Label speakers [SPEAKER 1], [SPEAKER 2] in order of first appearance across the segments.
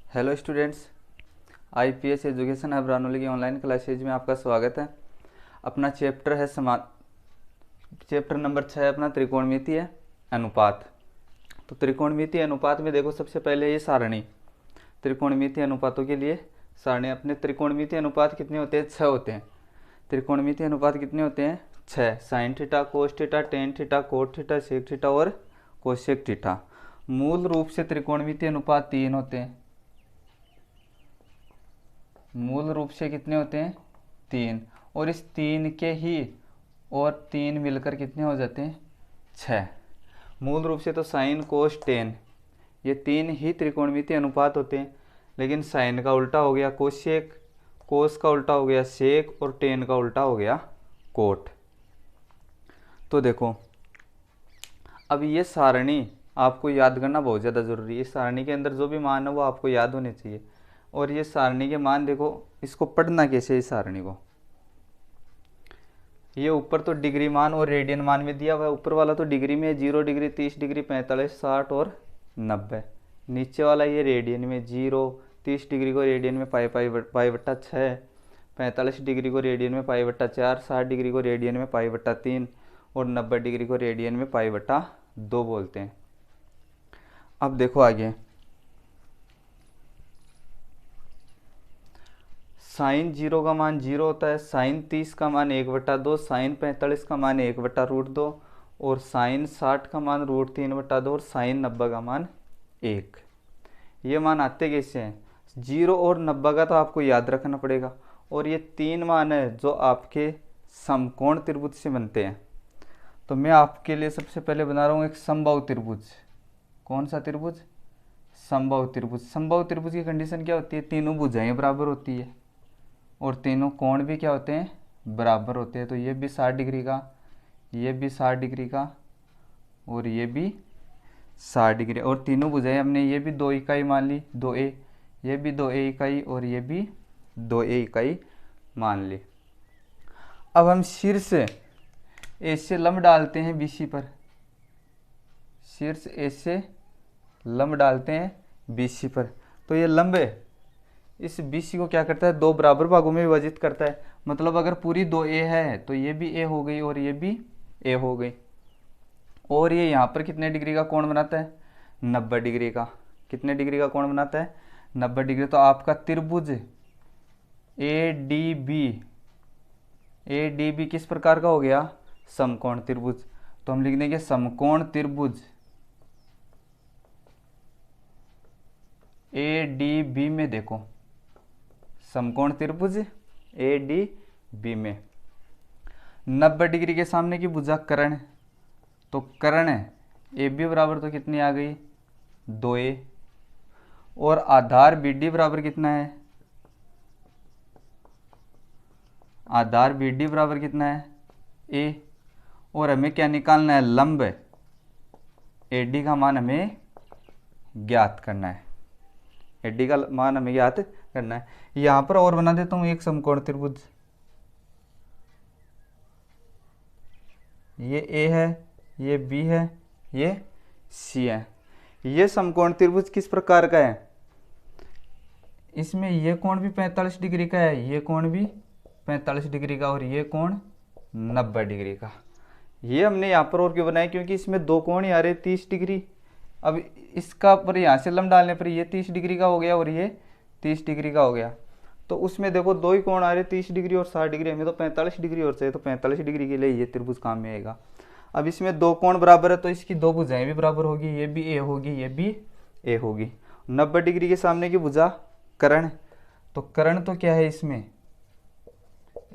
[SPEAKER 1] Hello students, IPS education hub Ranoli की online classes में आपका स्वागत है। अपना चैप्टर है चैप्टर नंबर 6 अपना त्रिकोणमितीय अनुपात। तो त्रिकोणमितीय अनुपात में देखो, सबसे पहले ये सारणी त्रिकोणमितीय अनुपातों के लिए सारणी। अपने त्रिकोणमितीय अनुपात कितने होते हैं? 6 होते हैं। त्रिकोणमितीय अनुपात कितने होते हैं? 6। Sine theta, cos theta, tan theta, cot theta, sec theta और कोसेक थीटा। मूल रूप से त्रिकोणमितीय अनुपात 3 होते हैं। मूल रूप से कितने होते हैं? 3। और इस 3 के ही और 3 मिलकर कितने हो जाते हैं? 6। मूल रूप से तो साइन, कोस, टेन ये 3 ही त्रिकोणमितीय अनुपात होते हैं। लेकिन साइन का उल्टा हो गया कोसेक, कोस का उल्टा हो गया सेक और टेन का उल्टा हो गया कोट। तो देखो, अब ये सारणी आपको याद करना बहुत ज़्यादा ज़रूरी है। इस सारणी के अंदर जो भी मान है वो आपको याद होने चाहिए। और ये सारणी के मान देखो, इसको पढ़ना कैसे है इस सारणी को। ये ऊपर तो डिग्री मान और रेडियन मान में दिया हुआ है। ऊपर वाला तो डिग्री में 0 डिग्री, 30 डिग्री, 45, 60 और 90। नीचे वाला ये रेडियन में 0, 30 डिग्री को रेडियन में पाई/6, 45 डिग्री को रेडियन में पाई/4, 60 डिग्री को रेडियन में पाई/3 और 90 डिग्री को रेडियन में पाई/2 बोलते हैं। अब देखो आगे, साइन 0 का मान 0 होता है, साइन 30 का मान 1/2, साइन 45 का मान 1/√2 और साइन 60 का मान √3/2 और साइन 90 का मान 1। ये मान आते कैसे हैं? 0 और 90 का तो आपको याद रखना पड़ेगा। और ये 3 मान है जो आपके समकोण त्रिभुज से बनते हैं। तो मैं आपके लिए सबसे पहले बना रहा हूँ एक समबाहु त्रिभुज। कौन सा त्रिभुज? समबाहु त्रिभुज। समबाहु त्रिभुज की कंडीशन क्या होती है? तीनों भुजाएं बराबर होती है और तीनों कोण भी क्या होते हैं? बराबर होते हैं। तो ये भी 60 डिग्री का, ये भी 60 डिग्री का और ये भी 60 डिग्री। और तीनों भुजाएं हमने ये भी 2 इकाई मान ली, 2a, ये भी 2a इकाई और ये भी 2a इकाई मान ली। अब हम शीर्ष ए से लंब डालते हैं बीसी पर। शीर्ष ए से लंब डालते हैं बीसी पर। तो ये लंब है, इस बीसी को क्या करता है? 2 बराबर भागों में विभाजित करता है। मतलब अगर पूरी 2a है तो ये भी a हो गई और ये भी a हो गई। और ये यहाँ पर कितने डिग्री का कोण बनाता है? 90 डिग्री का। कितने डिग्री का कोण बनाता है? 90 डिग्री। तो आपका त्रिभुज ए डी बी किस प्रकार का हो गया? समकोण त्रिभुज। तो हम लिख देंगे समकोण त्रिभुज ए डी बी में। देखो, समकोण त्रिभुज ए डी बी में 90 डिग्री के सामने की भुजा कर्ण। तो कर्ण ए बी बराबर तो कितनी आ गई? 2a। और आधार बी डी बराबर कितना है? आधार बी डी बराबर कितना है? a। और हमें क्या निकालना है? लंब ए डी का मान हमें ज्ञात करना है। ए डी का मान हमें ज्ञात करना है। यहां पर और बना देता हूं एक समकोण त्रिभुज। ये a है, ये b है, ये c है। ये समकोण त्रिभुज किस प्रकार का है? इसमें ये कोण भी 45 डिग्री का है, ये कोण भी 45 डिग्री का और ये कोण 90 डिग्री का। ये हमने यहाँ पर और क्यों बनाया? क्योंकि इसमें 2 कोण ही आ रहे 30 डिग्री। अब इसका पर यहाँ से लंब डालने पर ये 30 डिग्री का हो गया और ये 30 डिग्री का हो गया। तो उसमें देखो 2 ही कोण आ रहे 30 डिग्री और 60 डिग्री। हमें तो 45 डिग्री और चाहिए, तो 45 डिग्री के लिए ये त्रिभुज काम में आएगा। अब इसमें 2 कोण बराबर है तो इसकी 2 भुजाएं भी बराबर होगी। ये भी ए होगी, ये भी ए होगी। 90 डिग्री के सामने की भुजा कर्ण। तो कर्ण तो क्या है इसमें?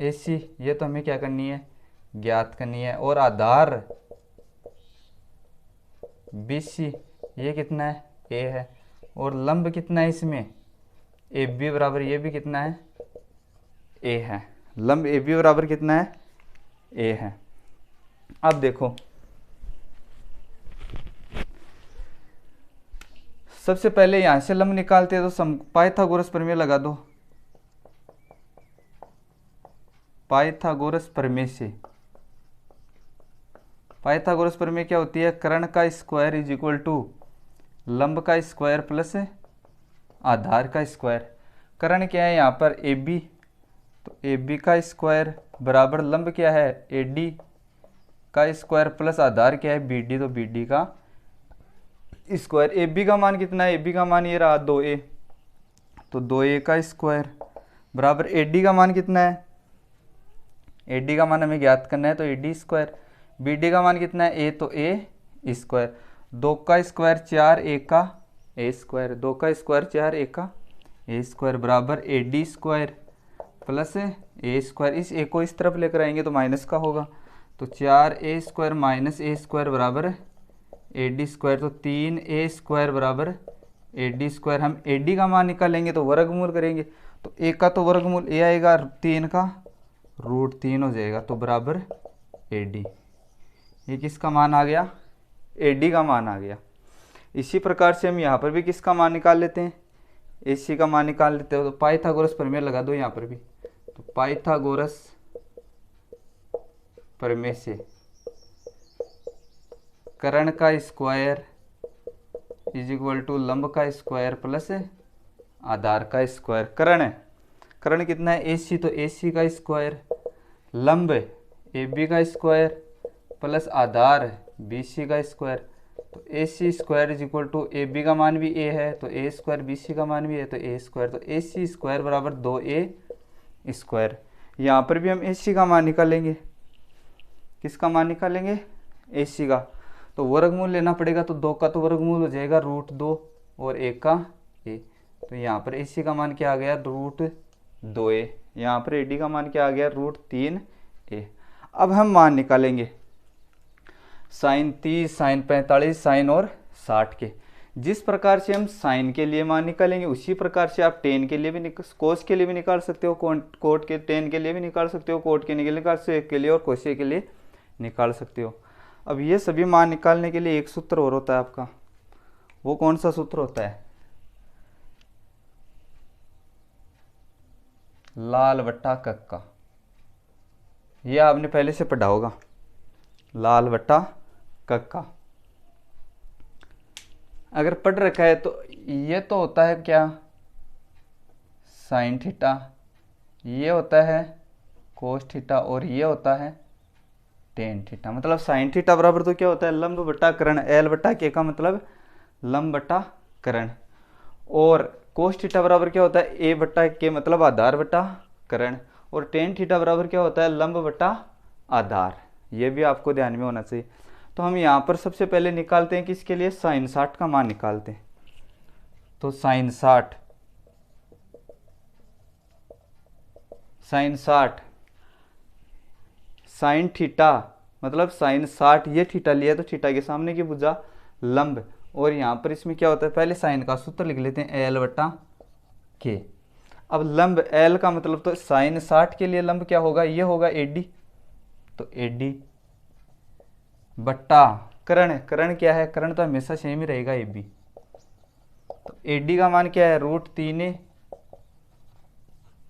[SPEAKER 1] AC। ये तो हमें क्या करनी है? ज्ञात करनी है। और आधार BC ये कितना है? A है। और लंब कितना है इसमें? AB बराबर ये भी कितना है? A है। लंब AB बराबर कितना है? A है। अब देखो, सबसे पहले यहां से लंब निकालते हैं तो पाइथागोरस प्रमेय लगा दो। पाइथागोरस प्रमेय से, पाइथागोरस प्रमेय क्या होती है? कर्ण का स्क्वायर इज इक्वल टू लंब का स्क्वायर प्लस आधार का स्क्वायर। करण क्या है यहाँ पर ए बी, तो ए बी का स्क्वायर बराबर लंब क्या है ए डी का स्क्वायर प्लस आधार क्या है बी डी, तो बी डी का स्क्वायर। ए बी का मान कितना है, ए बी का मान ये रहा 2a, तो 2a का स्क्वायर बराबर ए डी का मान कितना है, ए डी का मान हमें ज्ञात करना है तो A D square. B D का मान कितना है ए, तो ए स्क्वायर। 2 का स्क्वायर 4, ए का ए स्क्वायर, 2 का स्क्वायर 4, ए का ए स्क्वायर बराबर ए डी स्क्वायर प्लस ए स्क्वायर। इस ए को इस तरफ लेकर आएंगे तो माइनस का होगा, तो 4a स्क्वायर माइनस ए स्क्वायर बराबर ए डी स्क्वायर, तो 3a स्क्वायर बराबर ए डी स्क्वायर। हम ए डी का मान निकालेंगे तो वर्गमूल करेंगे, तो ए का तो वर्गमूल ए आएगा, 3 का √3 हो जाएगा, तो बराबर ए डी। ये किसका मान आ गया, ए डी का मान आ गया। इसी प्रकार से हम यहाँ पर भी किसका मान निकाल लेते हैं, ए सी का मान निकाल लेते हो। तो पाइथागोरस प्रमेय लगा दो यहाँ पर भी, तो पाइथागोरस प्रमेय से कर्ण का स्क्वायर इज इक्वल टू लंब का स्क्वायर प्लस आधार का स्क्वायर। कर्ण कितना है ए सी, तो ए सी का स्क्वायर, लंब ए बी का स्क्वायर प्लस आधार बी सी का स्क्वायर, तो A C square is equal to A B का मान भी ए है तो ए स्क्वायर, बी सी का मान भी है तो ए स्क्वायर, तो ए सी स्क्वायर बराबर 2a स्क्वायर। यहाँ पर भी हम ए सी का मान निकालेंगे, किसका मान निकालेंगे, ए सी का, तो वर्गमूल लेना पड़ेगा, तो 2 का तो वर्गमूल हो जाएगा √2 और 1 का a, तो यहाँ पर ए सी का मान क्या आ गया √2a, यहाँ पर ए डी का मान क्या आ गया √3a। अब हम मान निकालेंगे साइन 30, साइन 45, साइन और 60 के। जिस प्रकार से हम साइन के लिए मान निकालेंगे उसी प्रकार से आप टेन के लिए भी कोस के लिए भी निकाल सकते हो, कोट के टेन के लिए भी निकाल सकते हो, कोट के निकाल सेक के लिए और कोसे के लिए निकाल सकते हो। अब ये सभी मान निकालने के लिए एक सूत्र और होता है आपका, वो कौन सा सूत्र होता है, लाल बट्टा कक्का। ये आपने पहले से पढ़ा होगा, लाल बट्टा कक्का। अगर पढ़ रखा है तो ये तो होता है क्या साइन थीटा, ये होता है कोस थीटा और ये होता है टेन थीटा। मतलब साइन थीटा बराबर तो क्या होता है लंब बटा कर्ण, एल बटा के का मतलब लंब बटा कर्ण, और कोस थीटा बराबर क्या होता है ए बटा के मतलब आधार बटा कर्ण, और टेन थीटा बराबर क्या होता है लंब बटा आधार। ये भी आपको ध्यान में होना चाहिए। तो हम यहाँ पर सबसे पहले निकालते हैं किसके लिए, साइन 60 का मान निकालते हैं। तो साइन 60 साइन थीटा मतलब साइन 60, ये थीटा लिया तो थीटा के सामने की भुजा लंब, और यहाँ पर इसमें क्या होता है पहले साइन का सूत्र लिख लेते हैं एल बटा के। अब लंब एल का मतलब तो साइन 60 के लिए लंब क्या होगा, ये होगा एडी, तो एडी बट्टा कर्ण क्या है, कर्ण तो हमेशा सेम ही रहेगा ए बी, तो एडी का मान क्या है √3a,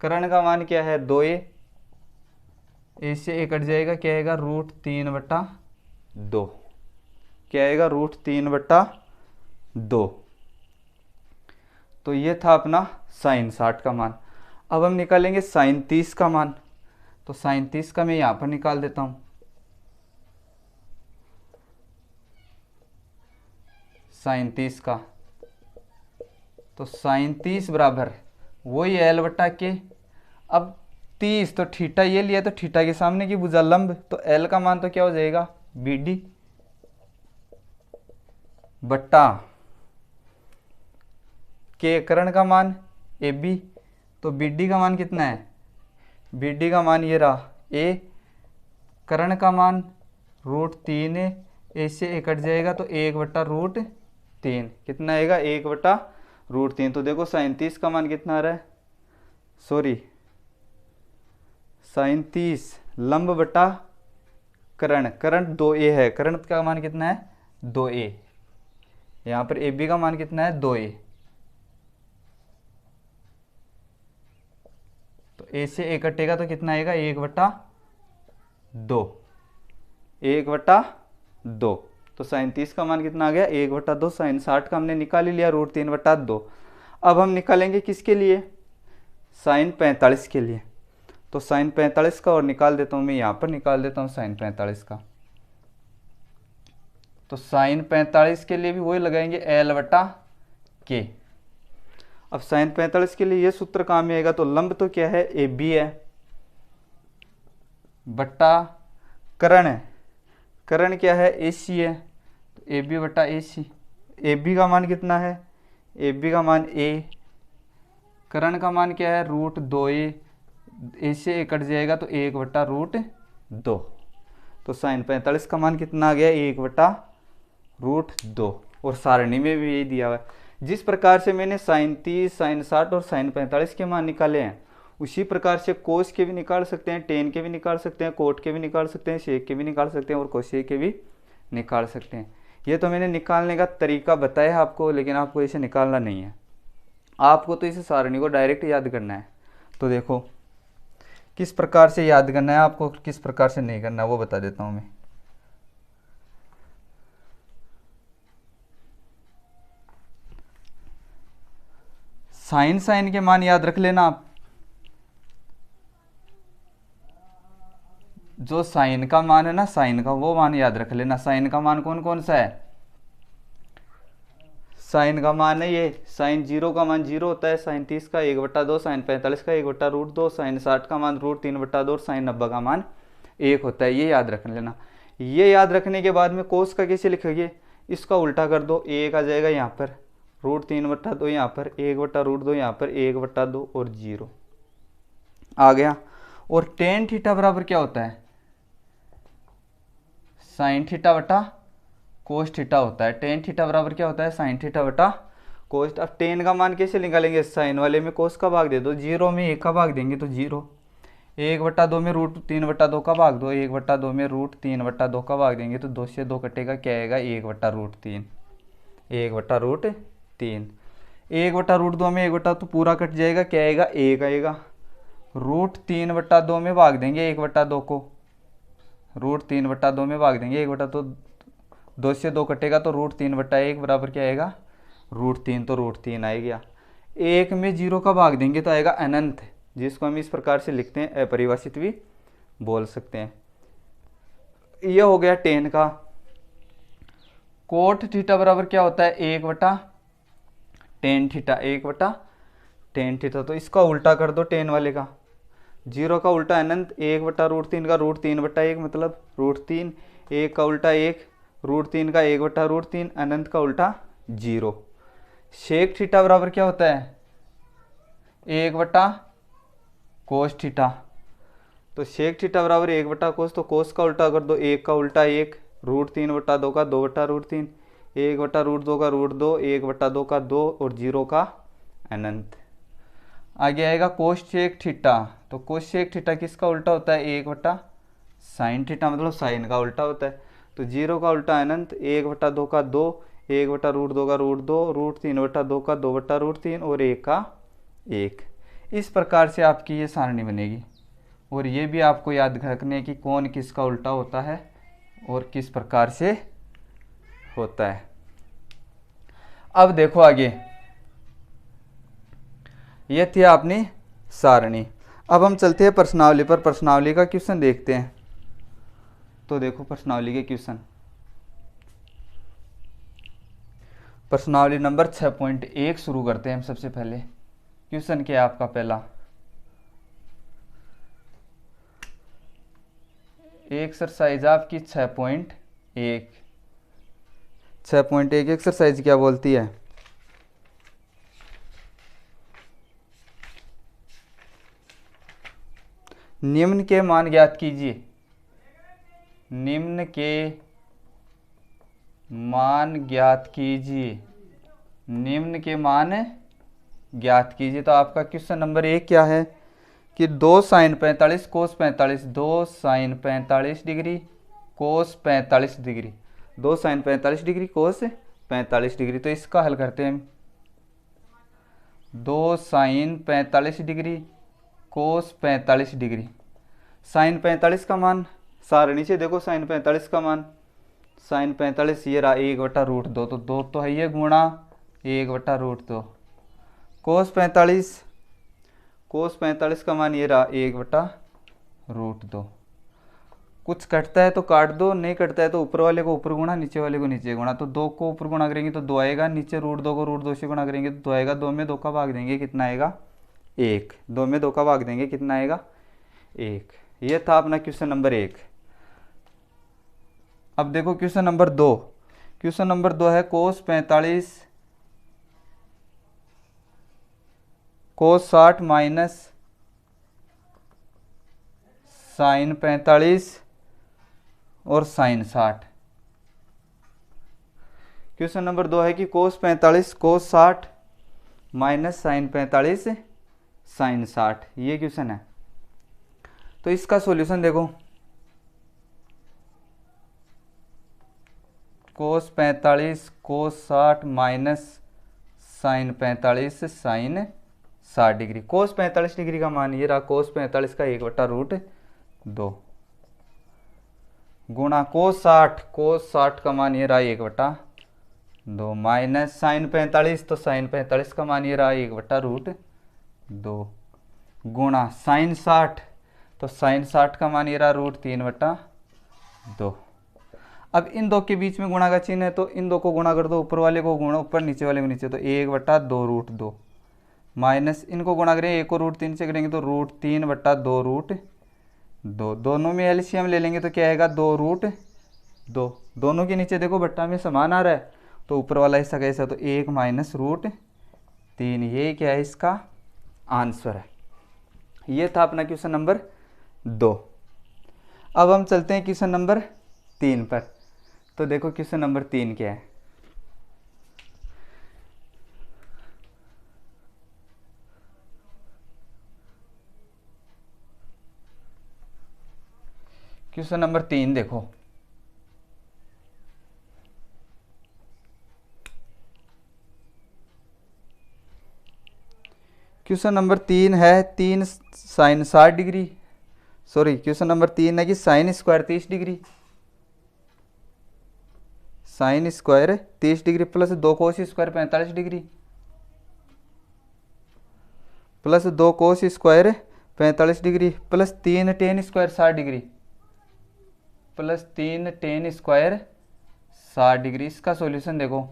[SPEAKER 1] कर्ण का मान क्या है 2a, ए से ए कट जाएगा क्या आएगा √3/2, क्या आएगा √3/2। तो ये था अपना साइन 60 का मान। अब हम निकालेंगे साइन 30 का मान, तो साइन 30 का मैं यहाँ पर निकाल देता हूँ। साइन 30 का, तो साइन 30 बराबर वही एल बटा के। अब 30 तो थीटा ये लिया तो थीटा के सामने की भुजा लंब, तो एल का मान तो क्या हो जाएगा बी डी बट्टा के कर्ण का मान ए बी, तो बी डी का मान कितना है, बी डी का मान ये रहा ए, कर्ण का मान √3a, ए से ए कट जाएगा तो 1/√3, कितना आएगा 1/√3। तो देखो साइन 30 का मान कितना आ रहा है, सॉरी साइन 30 लंब बटा कर्ण 2a है, कर्ण का मान कितना है 2a, यहाँ पर ए बी का मान कितना है 2a, तो ए से ए कटेगा तो कितना आएगा 1/2, 1/2। तो साइन 30 का मान कितना आ गया 1/2, साइन 60 का हमने निकाल ही लिया √3/2। अब हम निकालेंगे किसके लिए, साइन 45 के लिए। तो साइन 45 का और निकाल देता हूँ मैं, यहाँ पर निकाल देता हूँ साइन 45 का। तो साइन 45 के लिए भी वही लगाएंगे L/K। अब साइन 45 के लिए ये सूत्र काम में आएगा, तो लंब तो क्या है, AB है, बट्टा कर्ण है, कर्ण क्या है, AC है, तो AB/AC। AB का मान कितना है, AB का मान A, कर्ण का मान क्या है, √2A, A से A कट जाएगा तो 1/√2। तो साइन 45 का मान कितना आ गया, 1/√2। और सारणी में भी यही दिया हुआ है। जिस प्रकार से मैंने साइन 30, साइन 60 और साइन 45 के मान निकाले हैं, उसी प्रकार से कोस के भी निकाल सकते हैं, टेन के भी निकाल सकते हैं, कोट के भी निकाल सकते हैं, सेक के भी निकाल सकते हैं और कोसेक के भी निकाल सकते हैं। ये तो मैंने निकालने का तरीका बताया आपको, लेकिन आपको इसे निकालना नहीं है, आपको तो इस सारणी को डायरेक्ट याद करना है। तो देखो किस प्रकार से याद करना है आपको, किस प्रकार से नहीं करना है, वो बता देता हूँ मैं। साइन के मान याद रख लेना आप। जो साइन का मान है ना, साइन का वो मान याद रख लेना। साइन का मान कौन कौन सा है, साइन का मान है ये, साइन 0 का मान 0 होता है, साइन 30 का 1/2, साइन 45 का 1/√2, साइन 60 का मान √3/2 और साइन 90 का मान 1 होता है। ये याद रख लेना। ये याद रखने के बाद में कोस का कैसे लिखोगे, इसका उल्टा कर दो, 1 आ जाएगा यहाँ पर, √3/2 यहाँ पर, 1/√2 यहाँ पर, 1/2 और 0 आ गया। और टेन थीटा बराबर क्या होता है, साइन थीटा बटा कोस थीटा होता है। टेन थीटा बराबर क्या होता है, साइन थीटा बटा कोस। अब टेन का मान कैसे निकालेंगे, साइन वाले में कोस का भाग दे दो, 0 में 1 का भाग देंगे तो 0, 1/2 में √3/2 का भाग दो, 1/2 में √3/2 का भाग देंगे तो 2 से 2 कटेगा, क्या आएगा, 1/√3, 1/√3। 1/√2 में 1/2 तो पूरा कट जाएगा, क्या आएगा, 1 आएगा। √3/2 में भाग देंगे 1/2 को, √3/2 में भाग देंगे 1/2, 2 से 2 कटेगा तो √3/1 बराबर क्या आएगा, √3, तो √3 आ गया। 1 में 0 का भाग देंगे तो आएगा अनंत, जिसको हम इस प्रकार से लिखते हैं, अपरिभाषित भी बोल सकते हैं। यह हो गया टेन का। कोट थीटा बराबर क्या होता है, 1/tan थीटा, 1/tan थीटा। तो इसका उल्टा कर दो, टेन वाले का, 0 का उल्टा अनंत, 1/√3 का √3/1 मतलब √3, 1 का उल्टा 1, √3 का 1/√3, अनंत का उल्टा 0। शेक थीटा बराबर क्या होता है, 1/cos थीटा। तो शेक थीटा बराबर 1/cos, तो कोस का उल्टा कर दो, 1 का उल्टा 1, √3/2 का 2/√3, 1/√2 का √2, 1/2 का 2 और 0 का अनंत। आगे आएगा कोस शेक थीटा। तो कोस शेक थीटा किसका उल्टा होता है, 1/sin थीटा, मतलब साइन का उल्टा होता है। तो 0 का उल्टा अनंत, 1/2 का 2, 1/√2 का √2, √3/2 का 2/√3 और 1 का 1। इस प्रकार से आपकी ये सारणी बनेगी। और ये भी आपको याद रखने की कौन किसका उल्टा होता है और किस प्रकार से होता है। अब देखो आगे, ये थी अपनी सारणी। अब हम चलते हैं प्रश्नावली पर, प्रश्नावली का क्वेश्चन देखते हैं। तो देखो प्रश्नावली के क्वेश्चन, प्रश्नावली नंबर 6.1 शुरू करते हैं हम। सबसे पहले क्वेश्चन क्या है आपका पहला, एक्सरसाइज आपकी 6.1। 6.1 एक्सरसाइज क्या बोलती है, निम्न के मान ज्ञात कीजिए, निम्न के मान ज्ञात कीजिए, निम्न के मान ज्ञात कीजिए। तो आपका क्वेश्चन नंबर 1 क्या है कि 2 sin 45 cos 45, 2 sin 45 degree cos 45 degree, 2 sin 45 degree cos 45 degree. तो इसका हल करते हैं हम। 2 sin 45 degree cos 45 degree, sin 45 का मान सारणी से देखो, sin 45 का मान, sin 45 ये रहा 1/√2, तो 2 तो है ये गुणा 1/√2, कोस 45 का मान ये रहा 1/√2। कुछ कटता है तो काट दो, नहीं कटता है तो ऊपर वाले को ऊपर गुणा, नीचे वाले को नीचे गुणा। तो 2 को ऊपर गुणा करेंगे तो 2 आएगा, नीचे √2 को √2 से गुणा करेंगे तो 2 आएगा। 2 में 2 का भाग देंगे कितना आएगा 1। 2 में 2 का भाग देंगे कितना आएगा 1। ये था अपना क्वेश्चन नंबर 1। अब देखो क्वेश्चन नंबर 2। क्वेश्चन नंबर 2 है कोस 60 माइनस साइन 45 और साइन 60। क्वेश्चन नंबर 2 है कि कोस 60 माइनस साइन 45 साइन 60, ये क्वेश्चन है। तो इसका सॉल्यूशन देखो, कोस 60 माइनस साइन 45 साइन 60 डिग्री। कोस 45 डिग्री का मान ये रहा कोस 45 का 1/√2 गुणा कोस 60 का मान ये रहा 1/2 माइनस साइन 45, तो साइन 45 का मान ये रहा 1/√2 गुणा साइन 60, तो साइन 60 का मान ये रहा √3/2। अब इन दो के बीच में गुणा का चिन्ह है तो इन दो को गुणा कर दो, ऊपर वाले को गुणा ऊपर, नीचे वाले को नीचे, तो 1/2√2 माइनस इनको गुणा करेंगे, 1 को √3 से करेंगे तो √3/2√2। दोनों में एलसीएम ले लेंगे तो क्या आएगा 2√2। दोनों के नीचे देखो बट्टा में समान आ रहा है तो ऊपर वाला हिस्सा कैसा, तो 1 माइनस √3। ये क्या है इसका आंसर है। ये था अपना क्वेश्चन नंबर 2। अब हम चलते हैं क्वेश्चन नंबर 3 पर। तो देखो क्वेश्चन नंबर 3 क्या है। क्वेश्चन नंबर 3 देखो, क्वेश्चन नंबर 3 है 3 sine 60 degree, sorry question number 3 है कि sine square 30 degree, sine square 30 degree plus 2 cos square 45 degree plus 2 cos square 45 degree plus 3 tan square 60 degree plus 3 tan square 60 degree. इसका solution देखो,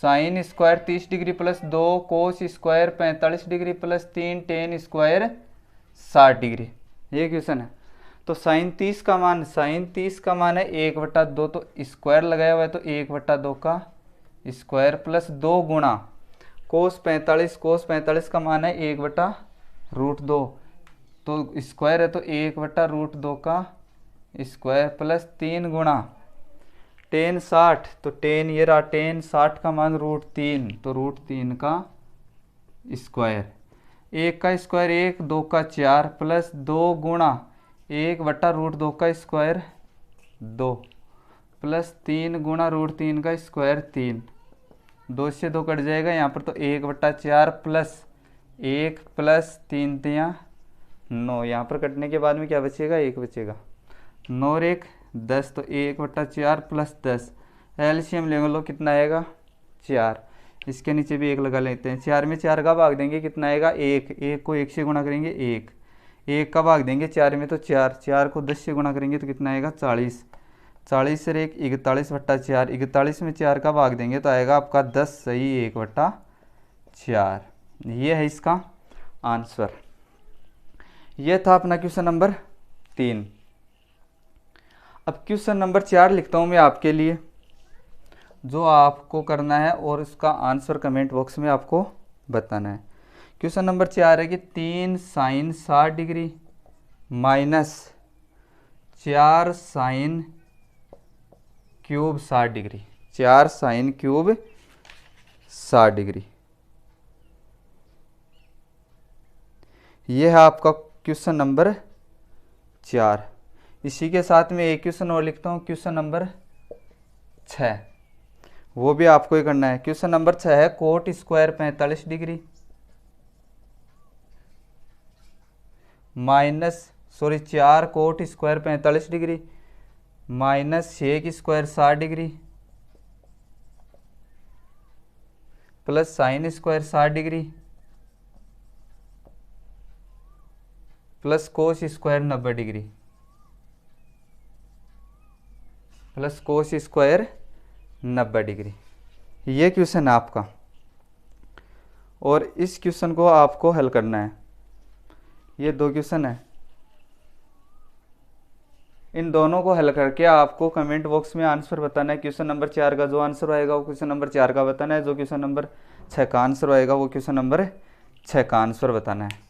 [SPEAKER 1] sine square 30 degree plus 2 cos square 45 degree plus 3 tan square 60 degree, ये question है। तो sign 30 का मान है 1/2, तो square लगाया हुआ है तो 1/2 का स्क्वायर प्लस 2 गुणा कोस 45 का मान है 1/√2, तो स्क्वायर है तो 1/√2 का स्क्वायर प्लस 3 गुणा टेन 60, तो टेन ये रहा टेन 60 का मान √3, तो √3 का स्क्वायर, 1 का स्क्वायर 1, 2 का 4 प्लस 2 गुणा 1/√2 का स्क्वायर 2 प्लस 3 गुणा √3 का स्क्वायर 3। 2 से 2 कट जाएगा यहाँ पर, तो 1/4 प्लस 1 प्लस 3 3 9, यहाँ पर कटने के बाद में क्या बचेगा 1 बचेगा, 9 और 1 10, तो 1/4 प्लस 10 एलसीएम ले लो कितना आएगा 4। इसके नीचे भी 1 लगा लेते हैं, 4 में 4 का भाग देंगे कितना आएगा 1, 1 को 1 से गुणा करेंगे 1 का भाग देंगे 4 में तो 4 को 10 से गुणा करेंगे तो कितना आएगा 40, 40 से 1 41/4, 41 में 4 का भाग देंगे तो आएगा आपका 10 सही 1/4। ये है इसका आंसर। ये था अपना क्वेश्चन नंबर 3। अब क्वेश्चन नंबर 4 लिखता हूँ मैं आपके लिए, जो आपको करना है और उसका आंसर कमेंट बॉक्स में आपको बताना है। क्वेश्चन नंबर 4 है कि 3 sine 60 degree minus 4 sine cube 60 degree, 4 sine cube 60 degree. यह है आपका क्वेश्चन नंबर 4। इसी के साथ में एक क्वेश्चन और लिखता हूँ, क्वेश्चन नंबर 6, वो भी आपको ही करना है। क्वेश्चन नंबर 6 है coat square 45 degree minus 4 coat square 45 degree minus 6 square 60 degree plus sine square 60 degree plus cos square 90 degree plus cos square 90 degree. ये क्वेश्चन है आपका, और इस क्वेश्चन को आपको हल करना है। ये 2 क्वेश्चन है, इन दोनों को हल करके आपको कमेंट बॉक्स में आंसर बताना है। क्वेश्चन नंबर 4 का जो आंसर आएगा वो क्वेश्चन नंबर 4 का बताना है, जो क्वेश्चन नंबर 6 का आंसर आएगा वो क्वेश्चन नंबर 6 का आंसर बताना है।